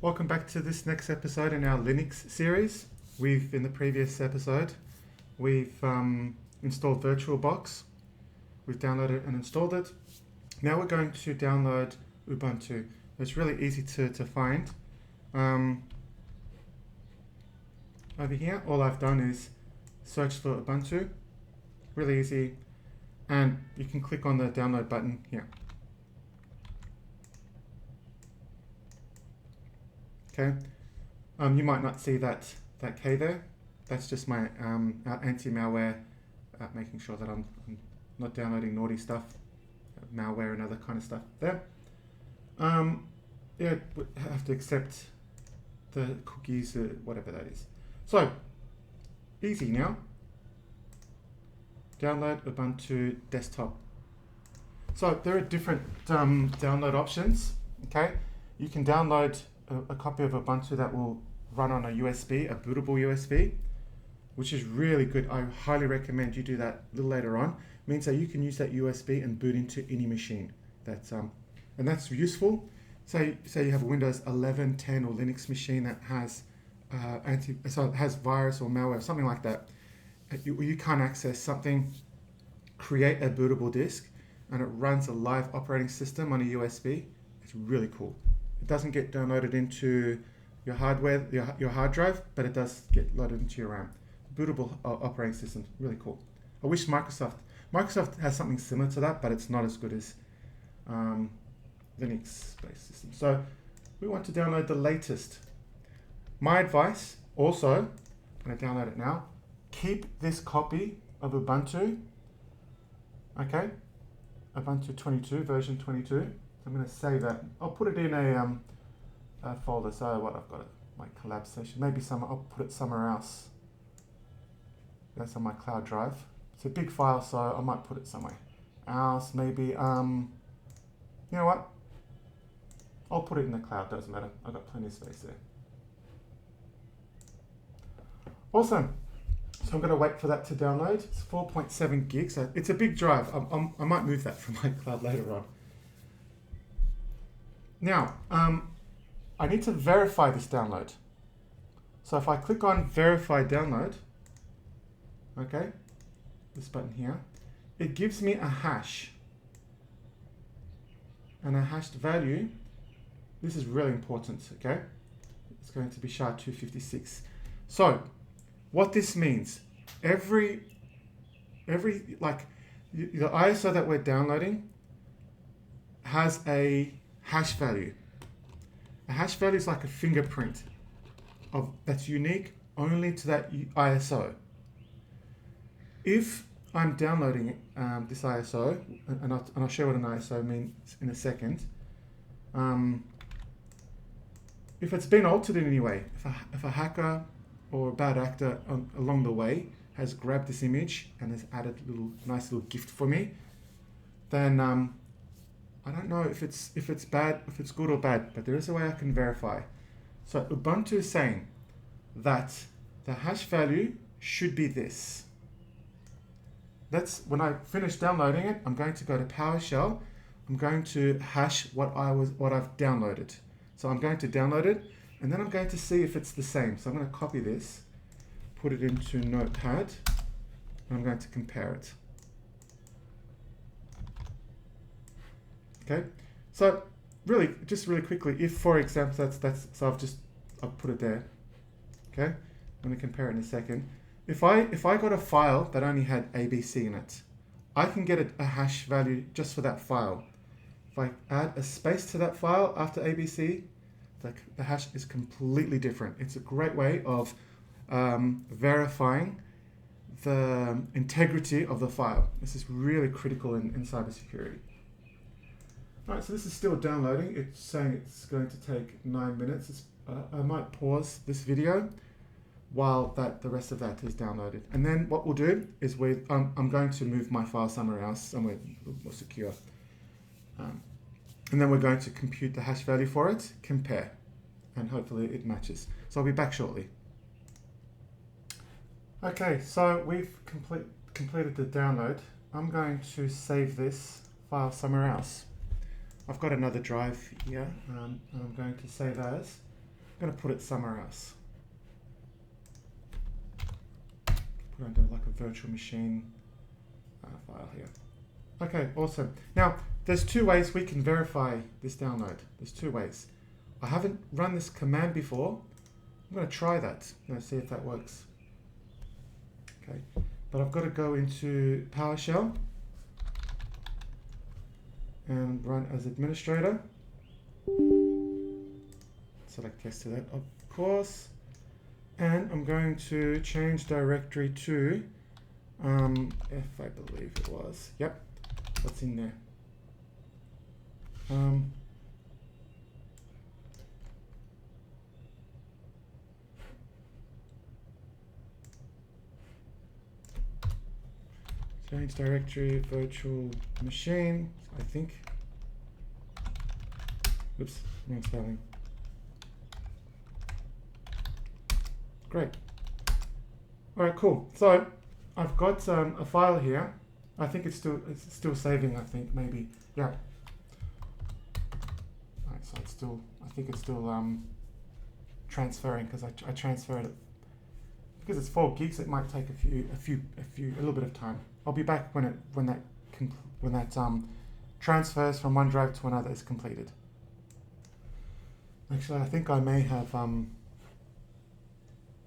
Welcome back to this next episode in our Linux series. In the previous episode, we've installed VirtualBox. We've downloaded and installed it. Now we're going to download Ubuntu. It's really easy to find. Over here, all I've done is search for Ubuntu. Really easy. And you can click on the download button here. Okay, you might not see that K there. That's just my anti-malware, making sure that I'm not downloading naughty stuff, malware and other kind of stuff there. Yeah, have to accept the cookies, whatever that is. So, easy now. Download Ubuntu desktop. So there are different download options. Okay, you can download a copy of Ubuntu that will run on a USB, a bootable USB, which is really good. I highly recommend you do that a little later on. It means that you can use that USB and boot into any machine. And that's useful. Say you have a Windows 11, 10 or Linux machine that has has virus or malware or something like that. You can't access something, create a bootable disk, and it runs a live operating system on a USB. It's really cool. It doesn't get downloaded into your hardware, your hard drive, but it does get loaded into your RAM. Bootable operating system, really cool. I wish Microsoft has something similar to that, but it's not as good as Linux-based systems. So we want to download the latest. My advice, also, I'm going to download it now. Keep this copy of Ubuntu. Okay, Ubuntu 22, version 22. I'm going to save that. I'll put it in a folder. So what I've got, my collab session. Maybe I'll put it somewhere else. That's on my cloud drive. It's a big file, so I might put it somewhere else. Maybe, you know what? I'll put it in the cloud. Doesn't matter. I've got plenty of space there. Awesome. So I'm going to wait for that to download. It's 4.7 gigs. So it's a big drive. I might move that from my cloud later on. Now, I need to verify this download. So if I click on Verify Download, okay, this button here, it gives me a hash. And a hashed value, this is really important, okay? It's going to be SHA-256. So, what this means, the ISO that we're downloading has a hash value. A hash value is like a fingerprint that's unique only to that ISO. If I'm downloading this ISO, and I'll show what an ISO means in a second, if it's been altered in any way, if a hacker or a bad actor along the way has grabbed this image and has added a nice little gift for me, then I don't know if it's bad, if it's good or bad, but there is a way I can verify. So Ubuntu is saying that the hash value should be this. That's when I finish downloading it, I'm going to go to PowerShell. I'm going to hash what I've downloaded. So I'm going to download it, and then I'm going to see if it's the same. So I'm going to copy this, put it into Notepad, and I'm going to compare it. Okay, so really quickly, if for example so I've put it there. Okay, I'm going to compare it in a second. If I got a file that only had ABC in it, I can get a hash value just for that file. If I add a space to that file after ABC, the hash is completely different. It's a great way of verifying the integrity of the file. This is really critical in cybersecurity. Alright, so this is still downloading. It's saying it's going to take 9 minutes. I might pause this video while the rest of that is downloaded. And then what we'll do is I'm going to move my file somewhere else, somewhere more secure. And then we're going to compute the hash value for it, compare, and hopefully it matches. So I'll be back shortly. Okay, so we've completed the download. I'm going to save this file somewhere else. I've got another drive here, and I'm going to save as. I'm going to put it somewhere else. Put it under like a virtual machine file here. Okay, awesome. Now, there's two ways we can verify this download. There's two ways. I haven't run this command before. I'm going to try that. See if that works. Okay, but I've got to go into PowerShell and run as administrator. Select yes to that, of course. And I'm going to change directory to F, I believe it was. Yep, what's in there? Change directory, virtual machine, I think. Oops, wrong spelling. Great. All right, cool. So I've got a file here. I think it's still saving. I think maybe, yeah. All right, so it's still. I think it's still transferring because I transferred it because it's 4 gigs. It might take a little bit of time. I'll be back when that transfers from one drive to another is completed. Actually, I think I may have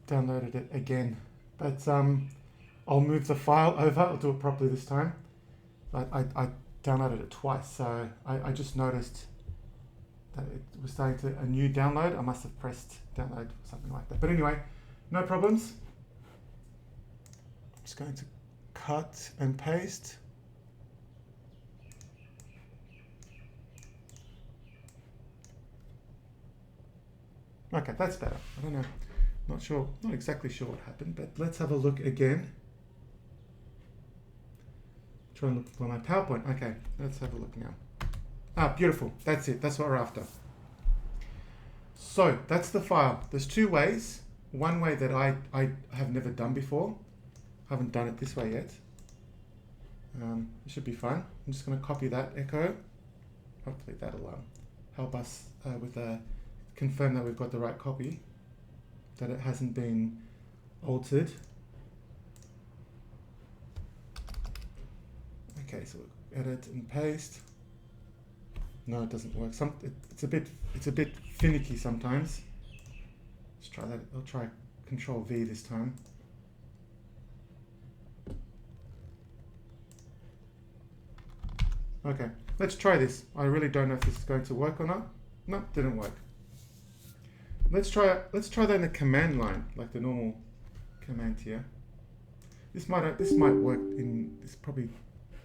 downloaded it again, but I'll move the file over. I'll do it properly this time. I downloaded it twice, so I just noticed that it was starting to a new download. I must have pressed download or something like that. But anyway, no problems. I'm just going to cut and paste. Okay, that's better. I don't know. Not exactly sure what happened, but let's have a look again. Try and look for my PowerPoint. Okay, let's have a look now. Ah, beautiful. That's it. That's what we're after. So that's the file. There's two ways. One way that I have never done before. Haven't done it this way yet. It should be fun. I'm just going to copy that echo. Hopefully that'll help us with confirm that we've got the right copy, that it hasn't been altered. Okay, so edit and paste. No, it doesn't work. It's a bit finicky sometimes. Let's try that. I'll try Control V this time. Okay, let's try this. I really don't know if this is going to work or not. No, didn't work. Let's try that in the command line, like the normal command here. This might work in. This probably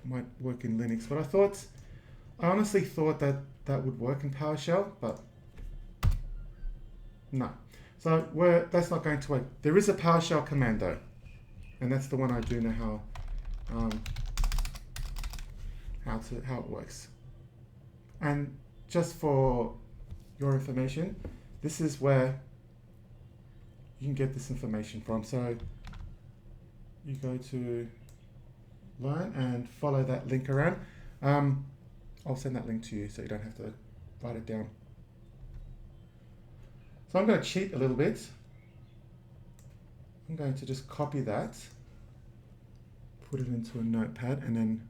might work in Linux, but I honestly thought that would work in PowerShell, but no. So that's not going to work. There is a PowerShell command though, and that's the one I do know how it works. And just for your information, this is where you can get this information from. So you go to Learn and follow that link around. I'll send that link to you so you don't have to write it down. So I'm going to cheat a little bit. I'm going to just copy that, put it into a notepad, and then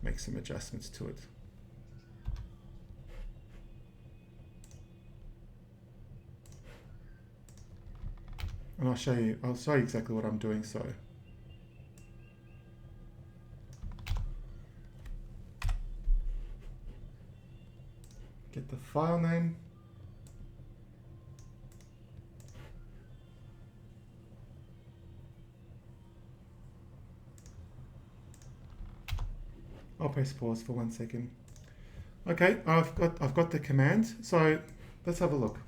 make some adjustments to it. And I'll show you exactly what I'm doing. So get the file name. I'll press pause for 1 second. Okay, I've got the command. So let's have a look.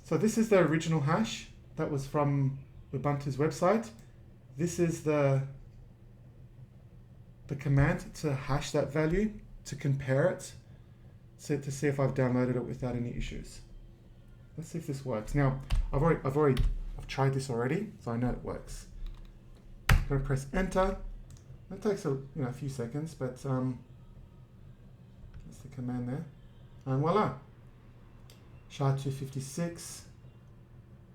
So this is the original hash that was from Ubuntu's website. This is the command to hash that value, to compare it, to see if I've downloaded it without any issues. Let's see if this works. Now, I've tried this already, so I know it works. I'm going to press enter. That takes a few seconds, but that's the command there, and voila, SHA-256.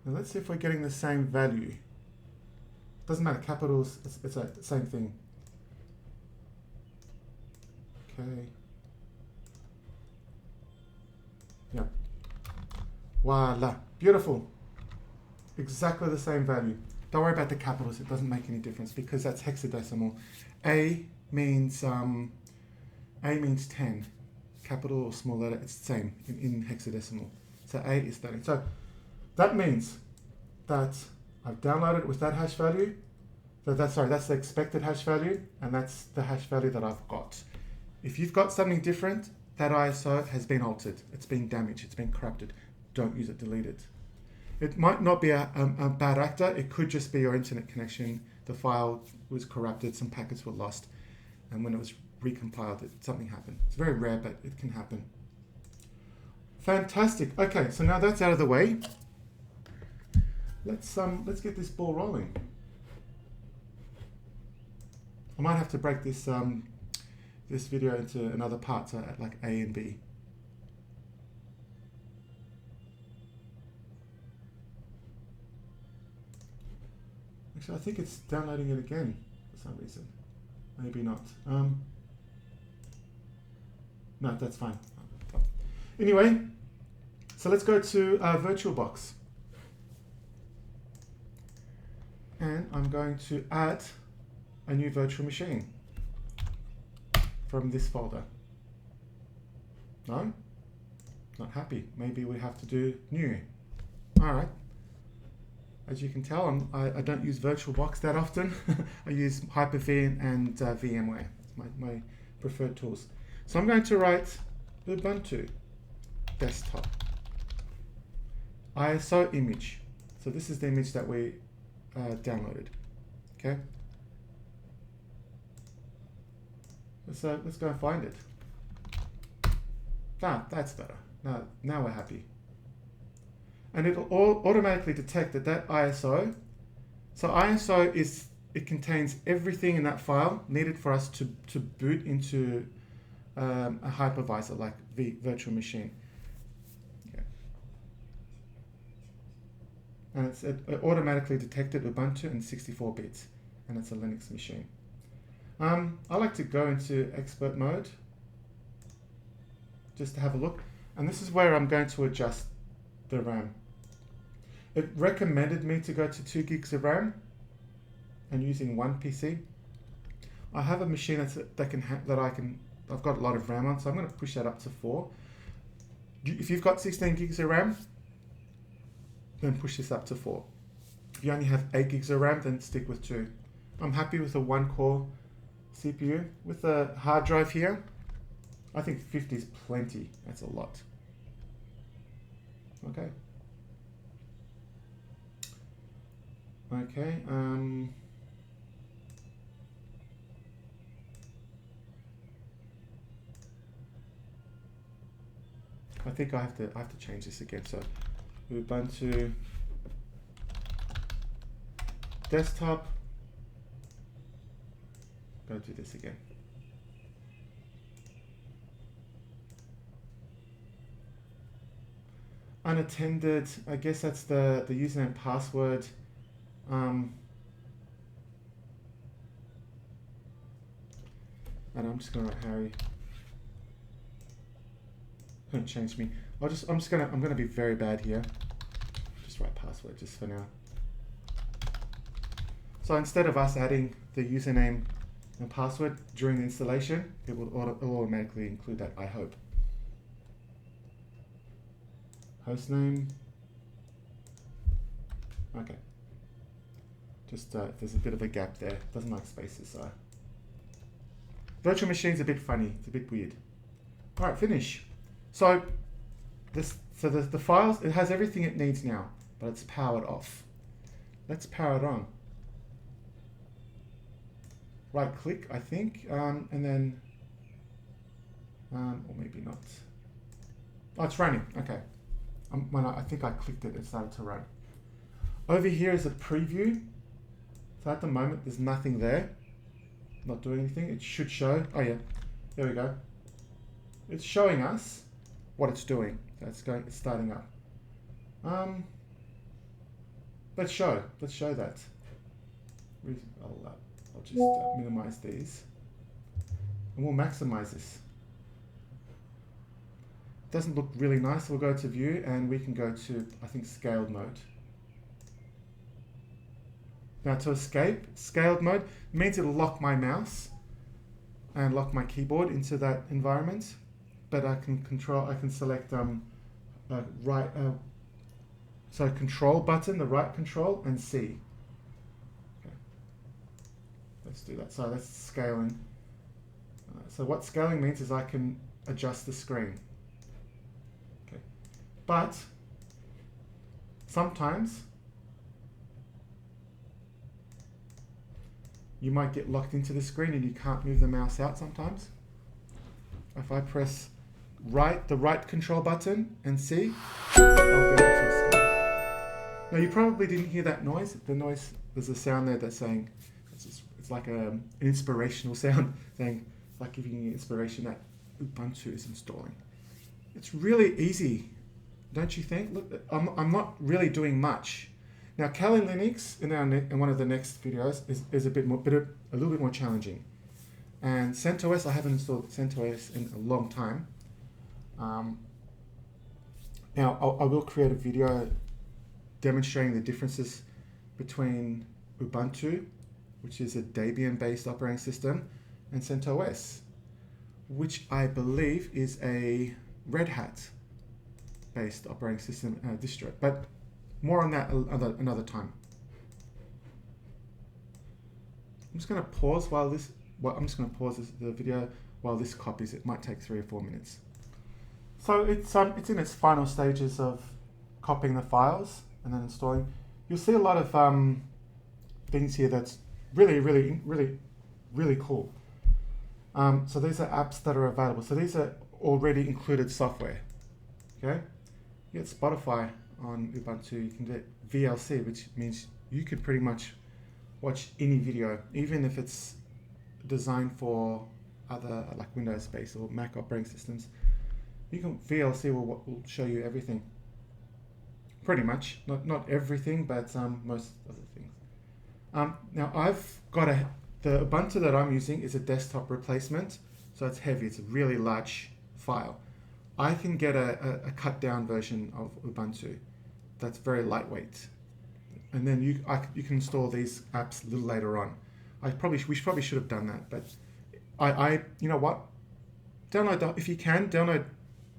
Now let's see if we're getting the same value. Doesn't matter, capitals, it's the same thing. Okay. Yeah. Voila. Beautiful. Exactly the same value. Don't worry about the capitals, it doesn't make any difference because that's hexadecimal. A means 10. Capital or small letter, it's the same in hexadecimal. So A is 30. So that means that I've downloaded it with that hash value. So that's the expected hash value, and that's the hash value that I've got. If you've got something different, that ISO has been altered. It's been damaged. It's been corrupted. Don't use it. Delete it. It might not be a bad actor. It could just be your internet connection. The file was corrupted. Some packets were lost, and when it was recompiled, something happened. It's very rare, but it can happen. Fantastic. Okay, so now that's out of the way. Let's get this ball rolling. I might have to break this this video into another part, so like A and B. Actually, I think it's downloading it again for some reason. Maybe not. No, that's fine. Anyway, so let's go to VirtualBox. And I'm going to add a new virtual machine from this folder. No? Not happy. Maybe we have to do new. All right. As you can tell, I don't use VirtualBox that often. I use Hyper-V and VMware, my preferred tools. So I'm going to write Ubuntu desktop ISO image. So this is the image that we downloaded. Okay. Let's go and find it. That's better. Now we're happy. And it'll automatically detect that ISO. So ISO it contains everything in that file needed for us to boot into a hypervisor like virtual machine. Yeah. And it automatically detected Ubuntu in 64 bits, and it's a Linux machine. I like to go into expert mode just to have a look, and this is where I'm going to adjust the RAM. It recommended me to go to 2 gigs of RAM and using one PC. I have a machine I've got a lot of RAM on, so I'm going to push that up to 4. If you've got 16 gigs of RAM, then push this up to 4. If you only have 8 gigs of RAM, then stick with 2. I'm happy with a 1-core CPU. With a hard drive here, I think 50 is plenty. That's a lot. Okay. Okay. I think I have to change this again. So Ubuntu desktop. Go do this again. Unattended. I guess that's the username password. And I'm just gonna write Harry. Don't change me. I'm gonna be very bad here. Just write password just for now. So instead of us adding the username and password during the installation, it will automatically include that, I hope. Hostname. Okay. Just there's a bit of a gap there. Doesn't like spaces, so. Virtual machine's a bit funny. It's a bit weird. All right, finish. So the files, it has everything it needs now, but it's powered off. Let's power it on. Right click, I think, and then, or maybe not. Oh, it's running. Okay. I think I clicked it, it started to run. Over here is a preview. So at the moment, there's nothing there. Not doing anything. It should show. Oh yeah, there we go. It's showing us what it's doing. So it's starting up. Let's show that. I'll just minimize these, and we'll maximize this. Doesn't look really nice. We'll go to view, and we can go to, I think, scaled mode. Now to escape scaled mode means it'll lock my mouse and lock my keyboard into that environment, but I can select so control button, the right control, and C. Okay. Let's do that. So that's scaling. So what scaling means is I can adjust the screen. Okay. But sometimes you might get locked into the screen and you can't move the mouse out sometimes. If I press the right control button and C, I'll go into a screen. Now you probably didn't hear that noise. The noise, there's a sound there that's saying, it's like an inspirational sound, saying, like giving you inspiration that Ubuntu is installing. It's really easy, don't you think? Look, I'm not really doing much. Now, Kali Linux in one of the next videos is a little bit more challenging. And CentOS, I haven't installed CentOS in a long time. Now, I will create a video demonstrating the differences between Ubuntu, which is a Debian-based operating system, and CentOS, which I believe is a Red Hat-based operating system distro. But more on that another time. I'm just going to pause the video while this copies. It might take 3 or 4 minutes. So it's in its final stages of copying the files and then installing. You'll see a lot of things here that's really cool. So these are apps that are available. So these are already included software. Okay, you get Spotify on Ubuntu. You can get VLC, which means you could pretty much watch any video, even if it's designed for other like Windows-based or Mac operating systems. VLC will show you everything. Pretty much, not everything, but most of the things. Now I've got the Ubuntu that I'm using is a desktop replacement, so it's heavy. It's a really large file. I can get a cut down version of Ubuntu that's very lightweight, and then you can install these apps a little later on. We probably should have done that, but you know what? If you can download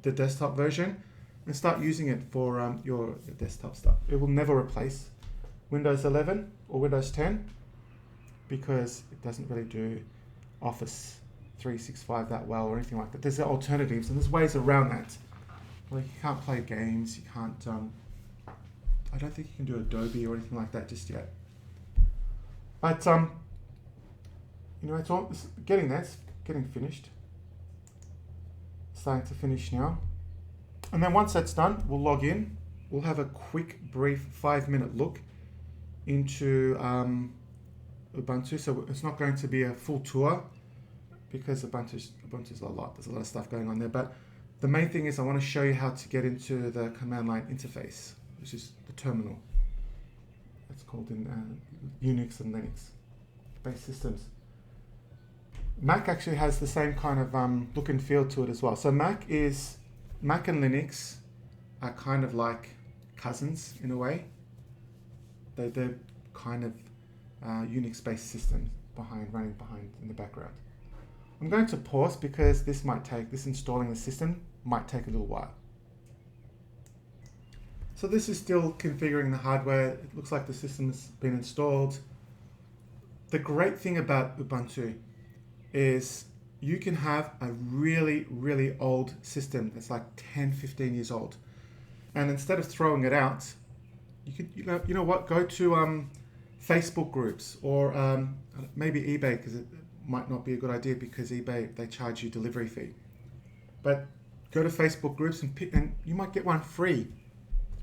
the desktop version and start using it for your desktop stuff. It will never replace Windows 11 or Windows 10 because it doesn't really do Office 365 that well or anything like that. There's alternatives and there's ways around that. Like you can't play games, you can't, I don't think you can do Adobe or anything like that just yet. But, you know, it's getting there, it's getting finished. Starting to finish now. And then once that's done, we'll log in. We'll have a quick, brief 5-minute look into Ubuntu. So it's not going to be a full tour because Ubuntu's a lot. There's a lot of stuff going on there. But the main thing is I want to show you how to get into the command line interface, which is the terminal. It's called in Unix and Linux based systems. Mac actually has the same kind of look and feel to it as well. So Mac and Linux are kind of like cousins in a way. They're kind of Unix-based systems running behind in the background. I'm going to pause because this installing the system might take a little while. So this is still configuring the hardware. It looks like the system's been installed. The great thing about Ubuntu is you can have a really, really old system that's like 10, 15 years old. And instead of throwing it out, you know what, go to Facebook groups or maybe eBay, because it might not be a good idea because eBay, they charge you delivery fee. But go to Facebook groups and you might get one free.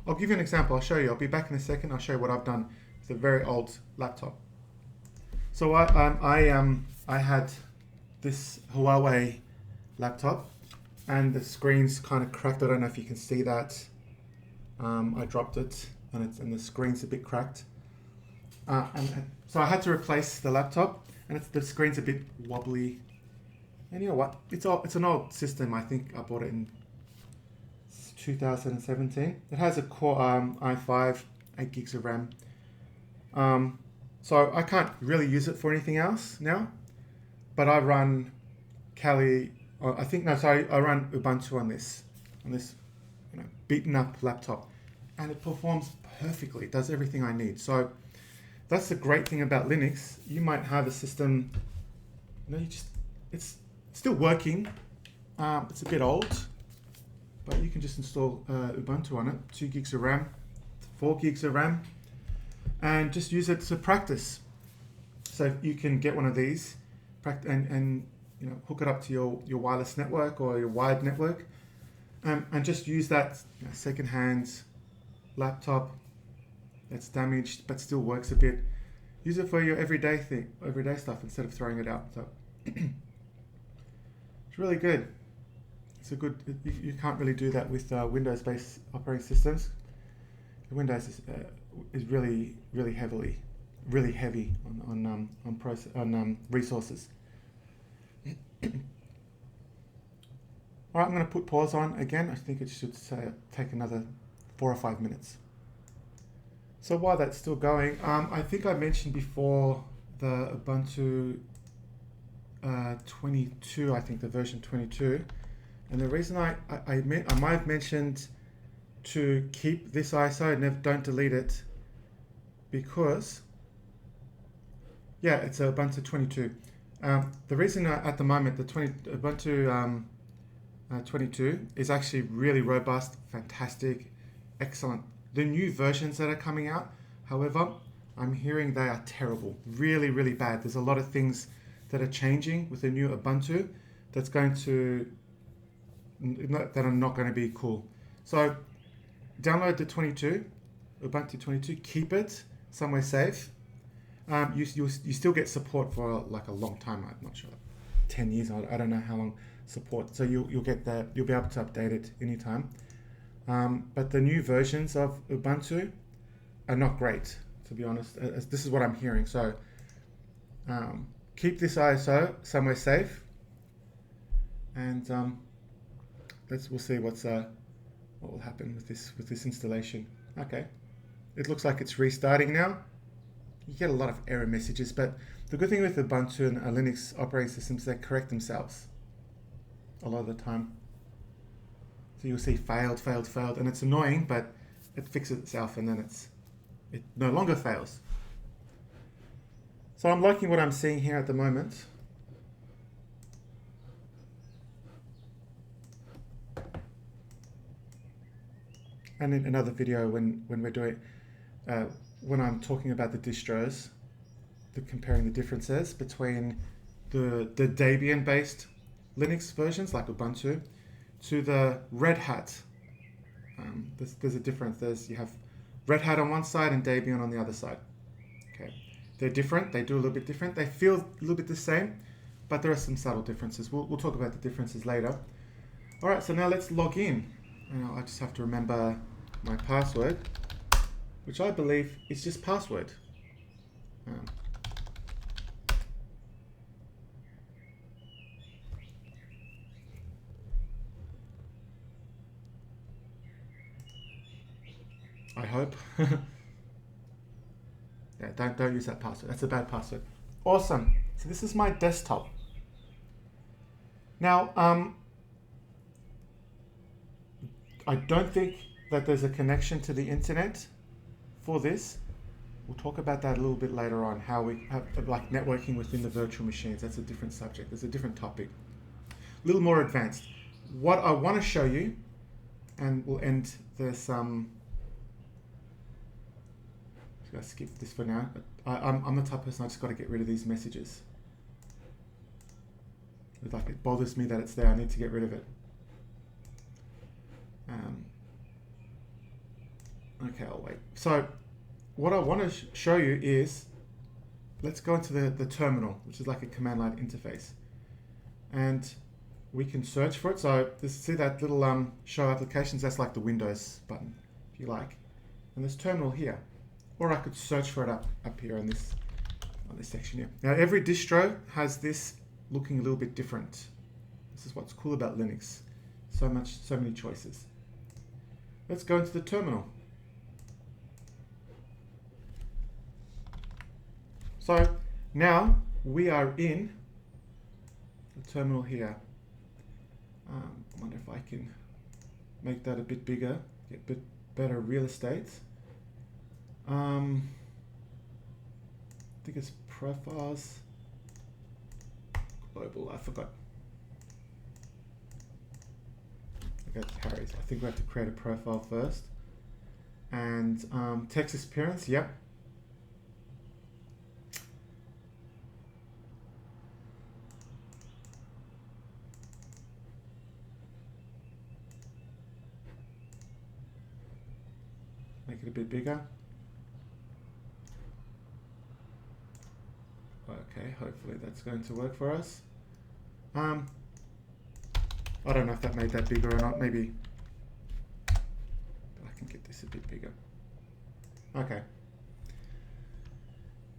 I'll give you an example, I'll show you. I'll be back in a second, I'll show you what I've done. It's a very old laptop. So I had this Huawei laptop, and the screen's kind of cracked. I don't know if you can see that. I dropped it, and the screen's a bit cracked. And so I had to replace the laptop, and the screen's a bit wobbly. And you know what? It's an old system. I think I bought it in 2017. It has a Core i5, 8 gigs of RAM. So I can't really use it for anything else now. But I run I run Ubuntu on this beaten up laptop, and it performs perfectly. It does everything I need. So that's the great thing about Linux. You might have a system, it's still working. It's a bit old, but you can just install Ubuntu on it. 2 gigs of RAM, 4 gigs of RAM, and just use it to practice. So you can get one of these, and hook it up to your wireless network or your wired network, and just use that second-hand laptop that's damaged but still works a bit. Use it for your everyday stuff instead of throwing it out. So it's really good. You can't really do that with Windows-based operating systems. Windows is really heavy on resources. All right, I'm going to put pause on again. I think it should take another 4 or 5 minutes. So while that's still going, I think I mentioned before the Ubuntu 22, I think the version 22. And the reason I might have mentioned to keep this ISO and don't delete it, because, it's Ubuntu 22. The reason at the moment the Ubuntu 22 is actually really robust, fantastic, excellent. The new versions that are coming out, however, I'm hearing they are terrible, really bad. There's a lot of things that are changing with the new Ubuntu that are not going to be cool. So download the Ubuntu 22, keep it somewhere safe. You still get support for like a long time. I'm not sure, 10 years. I don't know how long support. So you'll get that. You'll be able to update it anytime. But the new versions of Ubuntu are not great, to be honest. This is what I'm hearing. So keep this ISO somewhere safe, and we'll see what will happen with this installation. Okay, it looks like it's restarting now. You get a lot of error messages, but the good thing with Ubuntu and Linux operating systems, they correct themselves a lot of the time. So you'll see failed, and it's annoying, but it fixes itself, and then it no longer fails. So I'm liking what I'm seeing here at the moment. And in another video, when we're doing, when I'm talking about the distros, comparing the differences between the Debian-based Linux versions like Ubuntu to the Red Hat. There's a difference. You have Red Hat on one side and Debian on the other side. Okay, they're different. They do a little bit different. They feel a little bit the same, but there are some subtle differences. We'll talk about the differences later. All right, so now let's log in. And I just have to remember my password, which I believe is just password. I hope. Yeah, don't use that password. That's a bad password. Awesome. So this is my desktop. Now, I don't think that there's a connection to the internet for this. We'll talk about that a little bit later on, how we have like networking within the virtual machines. That's a different subject. There's a different topic. A little more advanced. What I want to show you, and we'll end this, I'll skip this for now. I'm the type of person, I just got to get rid of these messages. It bothers me that it's there. I need to get rid of it. Okay, I'll wait. So what I want to show you is, let's go into the terminal, which is like a command line interface. And we can search for it. So see that little show applications, that's like the Windows button, if you like. And there's terminal here. Or I could search for it up here on this section here. Now every distro has this looking a little bit different. This is what's cool about Linux. So many choices. Let's go into the terminal. So now we are in the terminal here. I wonder if I can make that a bit bigger, get a bit better real estate. I think it's profiles, global, I forgot. I got Harry's. I think we have to create a profile first. And text appearance, yep. Make it a bit bigger. Okay, hopefully that's going to work for us. I don't know if that made that bigger or not. Maybe I can get this a bit bigger. Okay.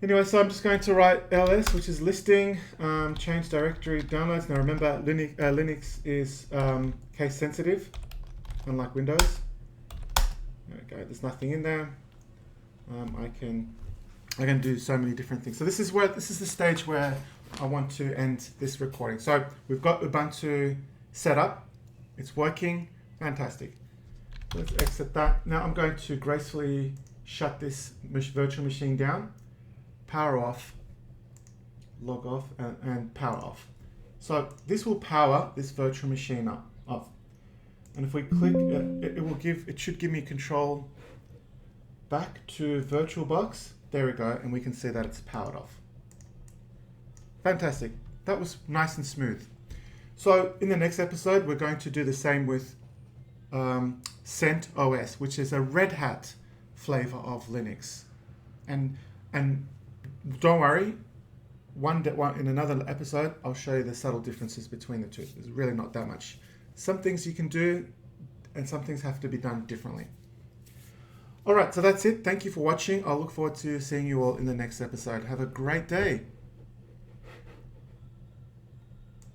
Anyway, so I'm just going to write ls, which is listing, change directory downloads. Now remember, Linux is case sensitive, unlike Windows. Okay, there's nothing in there. I can do so many different things. So this is the stage where I want to end this recording. So we've got Ubuntu set up. It's working. Fantastic. Let's exit that. Now I'm going to gracefully shut this virtual machine down, power off, log off, and power off. So this will power this virtual machine up. And if we click, it should give me control back to VirtualBox. There we go, and we can see that it's powered off. Fantastic. That was nice and smooth. So in the next episode, we're going to do the same with CentOS, which is a Red Hat flavor of Linux. And don't worry, in another episode, I'll show you the subtle differences between the two. There's really not that much. Some things you can do, and some things have to be done differently. All right, so that's it. Thank you for watching. I'll look forward to seeing you all in the next episode. Have a great day.